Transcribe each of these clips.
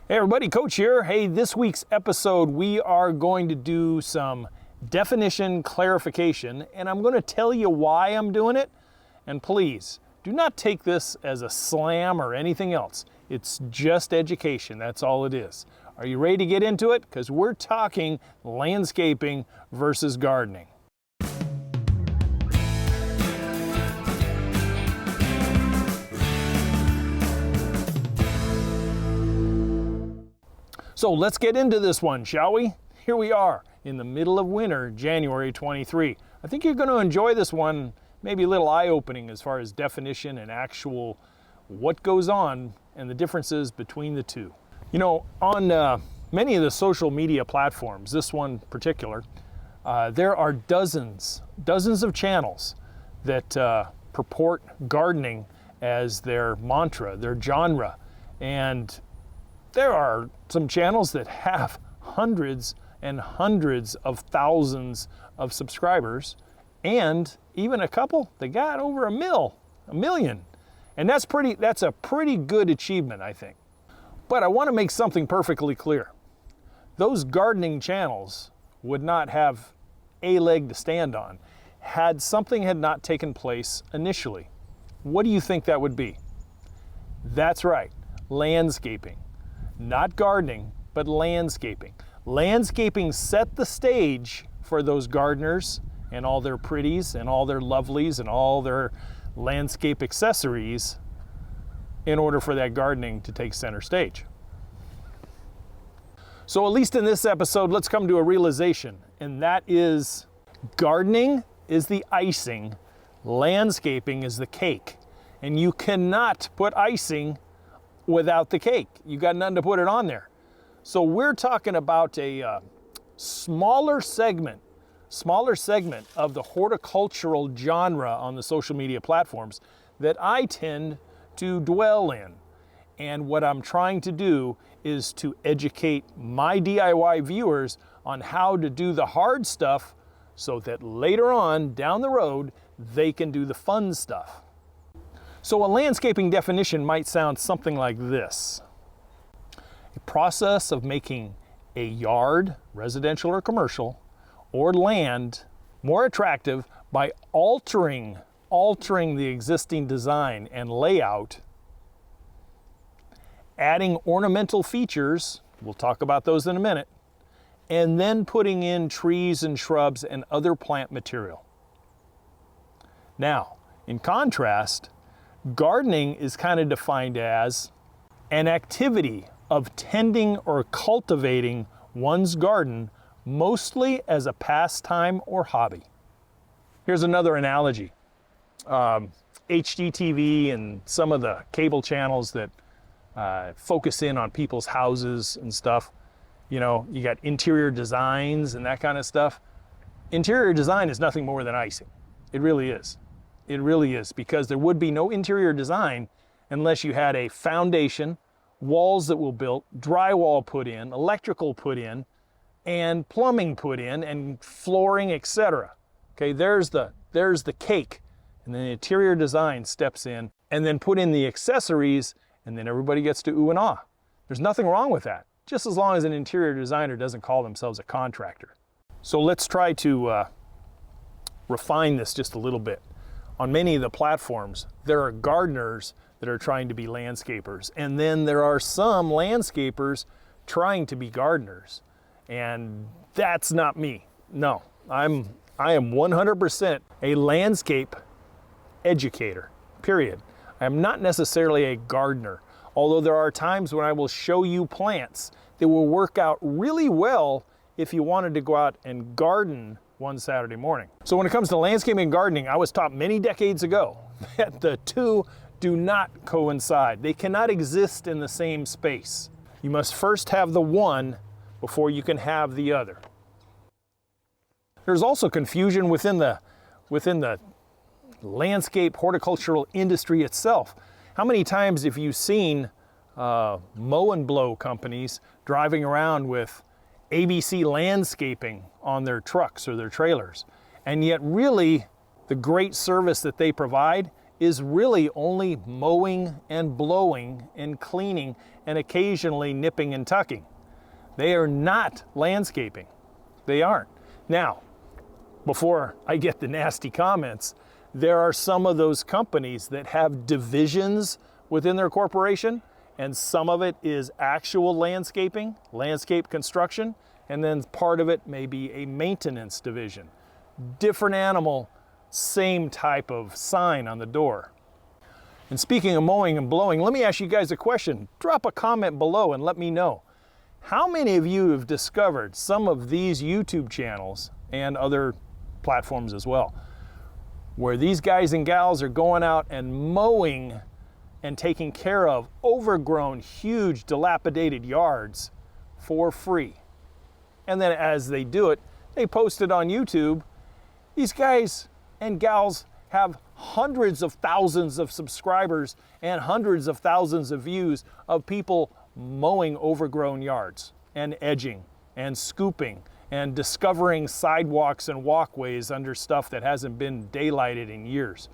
Hey everybody, Coach here. Hey, this week's episode we are going to do some definition clarification, and I'm going to tell you why I'm doing it. And please, do not take this as a slam or anything else. It's just education, that's all it is. Are you ready to get into it? Because we're talking landscaping versus gardening. So let's get into this one, shall we? Here we are in the middle of winter, January 23. I think you're going to enjoy this one, maybe a little eye-opening as far as definition and actual what goes on and the differences between the two. You know, on many of the social media platforms, this one in particular, there are dozens of channels that purport gardening as their mantra, their genre, and there are some channels that have hundreds and hundreds of thousands of subscribers, and even a couple that got over a million. And that's a pretty good achievement, I think. But I want to make something perfectly clear. Those gardening channels would not have a leg to stand on had something had not taken place initially. What do you think that would be? That's right, landscaping. Not gardening, but landscaping. Landscaping set the stage for those gardeners and all their pretties and all their lovelies and all their landscape accessories in order for that gardening to take center stage. So at least in this episode, let's come to a realization, and that is gardening is the icing, landscaping is the cake. And you cannot put icing without the cake. You got nothing to put it on there. So we're talking about a smaller segment of the horticultural genre on the social media platforms that I tend to dwell in. And what I'm trying to do is to educate my DIY viewers on how to do the hard stuff so that later on down the road, they can do the fun stuff. So a landscaping definition might sound something like this. A process of making a yard, residential or commercial, or land more attractive by altering the existing design and layout, adding ornamental features, we'll talk about those in a minute, and then putting in trees and shrubs and other plant material. Now, in contrast, gardening is kind of defined as an activity of tending or cultivating one's garden, mostly as a pastime or hobby. Here's another analogy. HGTV and some of the cable channels that focus in on people's houses and stuff. You know, you got interior designs and that kind of stuff. Interior design is nothing more than icing. It really is. It really is, because there would be no interior design unless you had a foundation, walls that were built, drywall put in, electrical put in, and plumbing put in, and flooring, etc. Okay, there's the cake. And then the interior design steps in, and then put in the accessories, and then everybody gets to ooh and ah. There's nothing wrong with that, just as long as an interior designer doesn't call themselves a contractor. So let's try to refine this just a little bit. On many of the platforms, there are gardeners that are trying to be landscapers, and then there are some landscapers trying to be gardeners, and that's not me. No, I am 100% a landscape educator, period. I am not necessarily a gardener, although there are times when I will show you plants that will work out really well if you wanted to go out and garden one Saturday morning. So when it comes to landscaping and gardening, I was taught many decades ago that the two do not coincide. They cannot exist in the same space. You must first have the one before you can have the other. There's also confusion within the landscape horticultural industry itself. How many times have you seen mow and blow companies driving around with ABC landscaping on their trucks or their trailers? And yet really the great service that they provide is really only mowing and blowing and cleaning and occasionally nipping and tucking. They are not landscaping. They aren't. Now, before I get the nasty comments, there are some of those companies that have divisions within their corporation, and some of it is actual landscaping, landscape construction, and then part of it may be a maintenance division. Different animal, same type of sign on the door. And speaking of mowing and blowing, let me ask you guys a question. Drop a comment below and let me know. How many of you have discovered some of these YouTube channels and other platforms as well, where these guys and gals are going out and mowing and taking care of overgrown, huge, dilapidated yards for free? And then as they do it, they post it on YouTube. These guys and gals have hundreds of thousands of subscribers and hundreds of thousands of views of people mowing overgrown yards and edging and scooping and discovering sidewalks and walkways under stuff that hasn't been daylighted in years.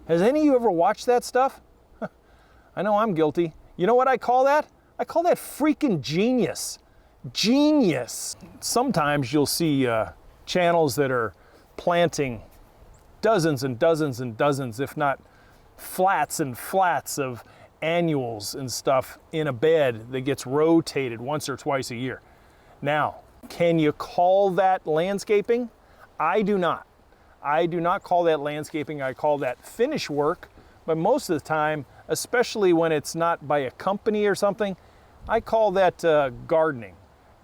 Has any of you ever watched that stuff? I know I'm guilty. You know what I call that? I call that freaking genius. Genius. Sometimes you'll see channels that are planting dozens and dozens and dozens, if not flats and flats of annuals and stuff in a bed that gets rotated once or twice a year. Now, can you call that landscaping? I do not. I do not call that landscaping. I call that finish work. But most of the time, especially when it's not by a company or something, I call that gardening.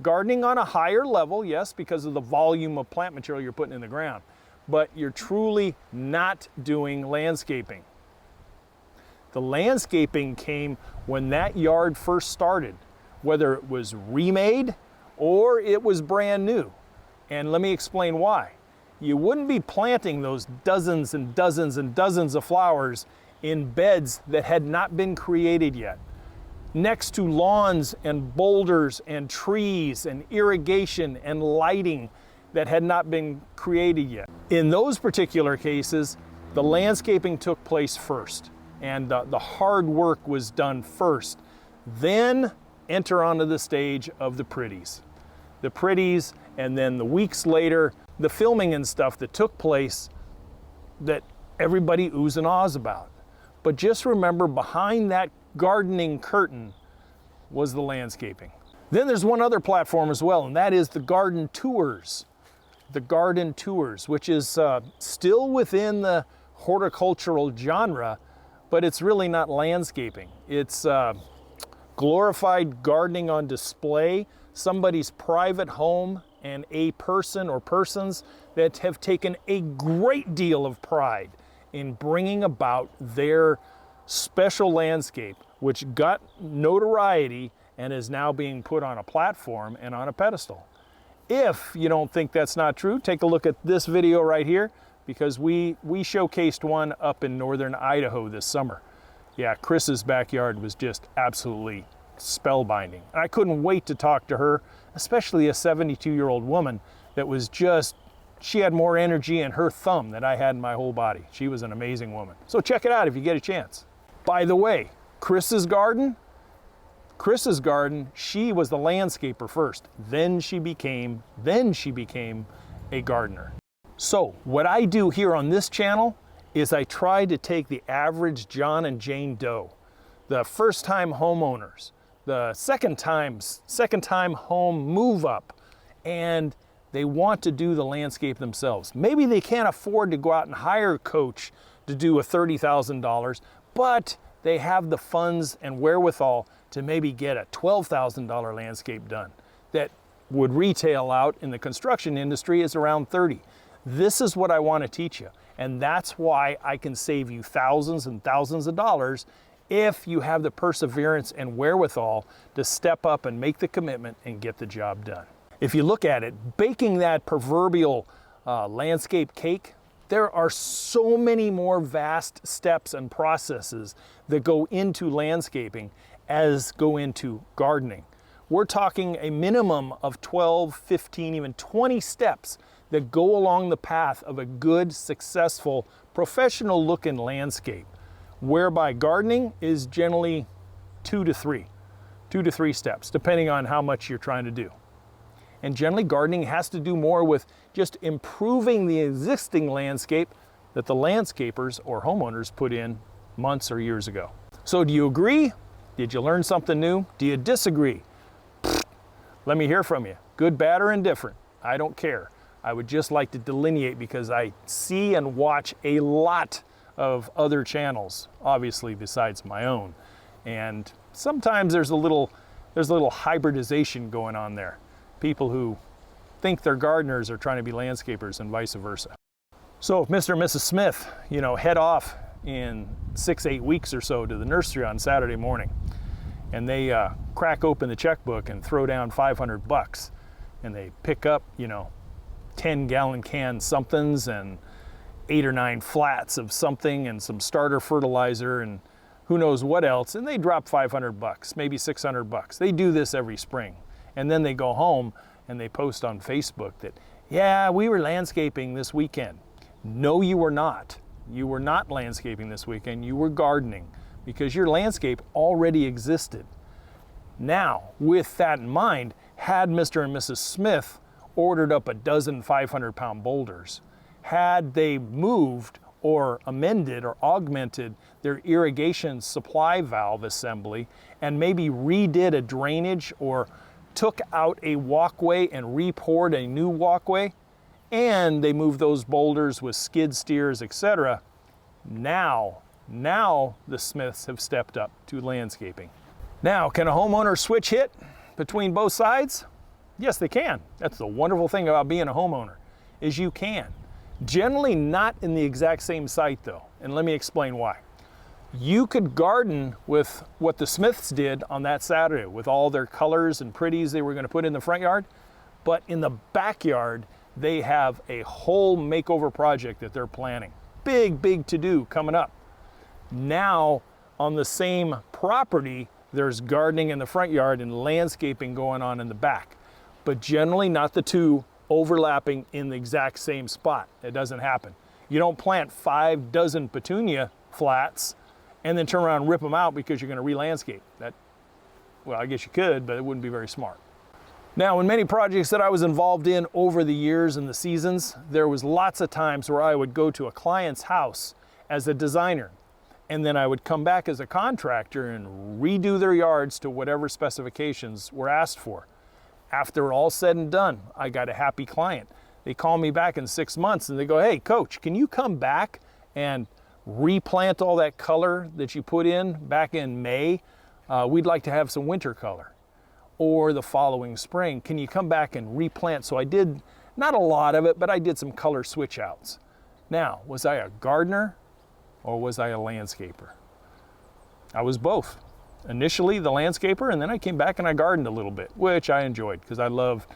Gardening on a higher level, yes, because of the volume of plant material you're putting in the ground. But you're truly not doing landscaping. The landscaping came when that yard first started, whether it was remade or it was brand new. And let me explain why. You wouldn't be planting those dozens and dozens and dozens of flowers in beds that had not been created yet, next to lawns and boulders and trees and irrigation and lighting that had not been created yet. In those particular cases, the landscaping took place first, and the hard work was done first. Then enter onto the stage of the pretties. The pretties, and then the weeks later, the filming and stuff that took place that everybody oohs and ahs about. But just remember, behind that gardening curtain was the landscaping. Then there's one other platform as well, and that is the garden tours. The garden tours, which is still within the horticultural genre, but it's really not landscaping. It's glorified gardening on display, somebody's private home, and a person or persons that have taken a great deal of pride in bringing about their special landscape, which got notoriety and is now being put on a platform and on a pedestal. If you don't think that's not true, take a look at this video right here, because we showcased one up in northern Idaho this summer. Yeah, Chris's backyard was just absolutely spellbinding. I couldn't wait to talk to her, especially a 72-year-old woman that was just, she had more energy in her thumb than I had in my whole body. She was an amazing woman. So check it out if you get a chance. By the way, Chris's garden, she was the landscaper first. Then she became a gardener. So what I do here on this channel is I try to take the average John and Jane Doe, the first-time homeowners, the second-time home move-up, and they want to do the landscape themselves. Maybe they can't afford to go out and hire a coach to do a $30,000, but they have the funds and wherewithal to maybe get a $12,000 landscape done that would retail out in the construction industry is around $30,000. This is what I want to teach you, and that's why I can save you thousands and thousands of dollars if you have the perseverance and wherewithal to step up and make the commitment and get the job done. If you look at it, baking that proverbial landscape cake, there are so many more vast steps and processes that go into landscaping as go into gardening. We're talking a minimum of 12, 15, even 20 steps that go along the path of a good, successful, professional looking landscape. whereby gardening is generally 2 to 3 steps, depending on how much you're trying to do. And generally gardening has to do more with just improving the existing landscape that the landscapers or homeowners put in months or years ago. So do you agree? Did you learn something new? Do you disagree? Let me hear from you. Good, bad, or indifferent. I don't care. I would just like to delineate because I see and watch a lot of other channels, obviously besides my own. And sometimes there's a little hybridization going on there. People who think they're gardeners are trying to be landscapers and vice versa. So if Mr. and Mrs. Smith, head off in 6-8 weeks or so to the nursery on Saturday morning, and they crack open the checkbook and throw down $500, and they pick up, 10-gallon can somethings and 8 or 9 flats of something and some starter fertilizer and who knows what else, and they drop $500, maybe $600. They do this every spring. And then they go home and they post on Facebook that, yeah, we were landscaping this weekend. No, you were not. You were not landscaping this weekend. You were gardening because your landscape already existed. Now, with that in mind, had Mr. and Mrs. Smith ordered up a dozen 500-pound boulders, had they moved or amended or augmented their irrigation supply valve assembly and maybe redid a drainage or took out a walkway and re-poured a new walkway, and they moved those boulders with skid steers, etc. Now the Smiths have stepped up to landscaping. Now, can a homeowner switch hit between both sides? Yes, they can. That's the wonderful thing about being a homeowner, is you can. Generally not in the exact same site though, and let me explain why. You could garden with what the Smiths did on that Saturday with all their colors and pretties they were going to put in the front yard, but in the backyard they have a whole makeover project that they're planning. Big to-do coming up. Now on the same property there's gardening in the front yard and landscaping going on in the back, but generally not the two overlapping in the exact same spot. It doesn't happen. You don't plant 5 dozen petunia flats and then turn around and rip them out because you're going to re-landscape. Well, I guess you could, but it wouldn't be very smart. Now, in many projects that I was involved in over the years and the seasons, there was lots of times where I would go to a client's house as a designer, and then I would come back as a contractor and redo their yards to whatever specifications were asked for. After all said and done, I got a happy client. They call me back in 6 months and they go, hey, coach, can you come back and replant all that color that you put in back in May? We'd like to have some winter color. Or the following spring, can you come back and replant? So I did, not a lot of it, but I did some color switch outs. Now, was I a gardener or was I a landscaper? I was both. Initially the landscaper, and then I came back and I gardened a little bit, which I enjoyed because I love,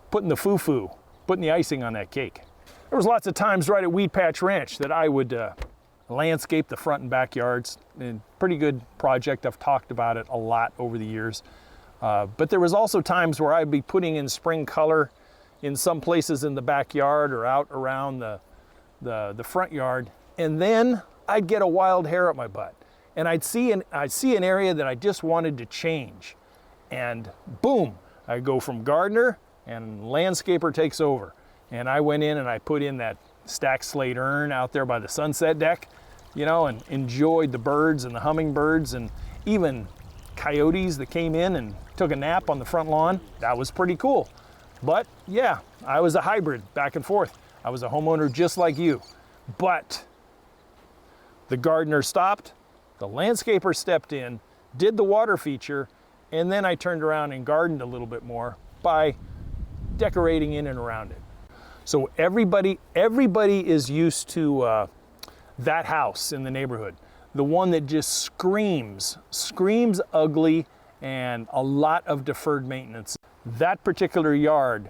putting the foo-foo, putting the icing on that cake. There was lots of times right at Weed Patch Ranch that I would landscape the front and backyards. And pretty good project. I've talked about it a lot over the years. But there was also times where I'd be putting in spring color in some places in the backyard or out around the front yard, and then I'd get a wild hair up my butt. And I'd see an area that I just wanted to change. And boom, I go from gardener and landscaper takes over. And I went in and I put in that stacked slate urn out there by the sunset deck, and enjoyed the birds and the hummingbirds and even coyotes that came in and took a nap on the front lawn. That was pretty cool. But yeah, I was a hybrid back and forth. I was a homeowner just like you. But the gardener stopped, the landscaper stepped in, did the water feature, and then I turned around and gardened a little bit more by decorating in and around it. So everybody is used to that house in the neighborhood, the one that just screams ugly and a lot of deferred maintenance. That particular yard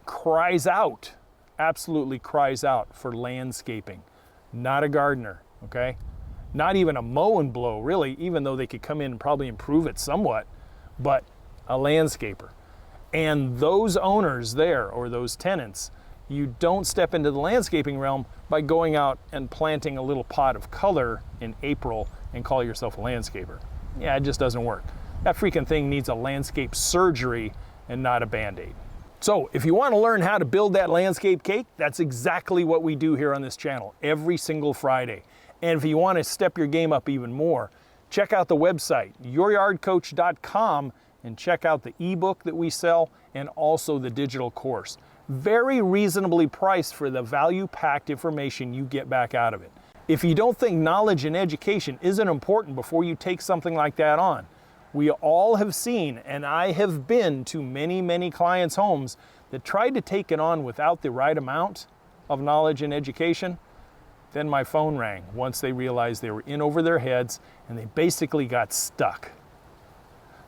cries out, absolutely cries out for landscaping, not a gardener, okay? Not even a mow and blow, really, even though they could come in and probably improve it somewhat, but a landscaper. And those owners there, or those tenants, You don't step into the landscaping realm by going out and planting a little pot of color in April and call yourself a landscaper. Yeah, it just doesn't work. That freaking thing needs a landscape surgery and not a Band-Aid. So if you want to learn how to build that landscape cake, that's exactly what we do here on this channel every single Friday. And if you want to step your game up even more, check out the website, youryardcoach.com, and check out the ebook that we sell and also the digital course. Very reasonably priced for the value-packed information you get back out of it. If you don't think knowledge and education isn't important before you take something like that on, we all have seen, and I have been to many, many clients' homes that tried to take it on without the right amount of knowledge and education. Then my phone rang once they realized they were in over their heads and they basically got stuck.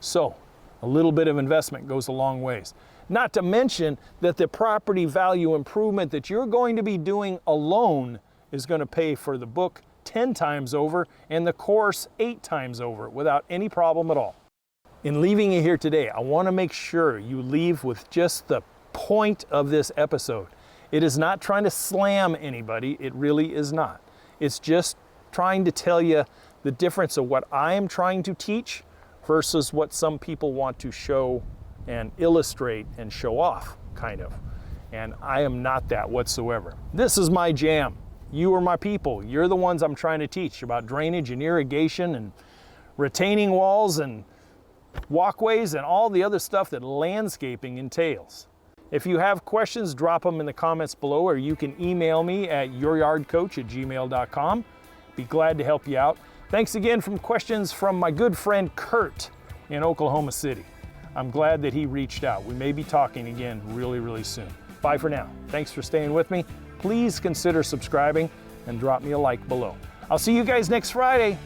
So a little bit of investment goes a long ways. Not to mention that the property value improvement that you're going to be doing alone is going to pay for the book 10 times over and the course 8 times over without any problem at all. In leaving you here today, I want to make sure you leave with just the point of this episode. It is not trying to slam anybody. It really is not. It's just trying to tell you the difference of what I am trying to teach versus what some people want to show and illustrate and show off, kind of. And I am not that whatsoever. This is my jam. You are my people. You're the ones I'm trying to teach about drainage and irrigation and retaining walls and walkways and all the other stuff that landscaping entails. If you have questions, drop them in the comments below, or you can email me at youryardcoach@gmail.com. Be glad to help you out. Thanks again for questions from my good friend Kurt in Oklahoma City. I'm glad that he reached out. We may be talking again really, really soon. Bye for now. Thanks for staying with me. Please consider subscribing and drop me a like below. I'll see you guys next Friday.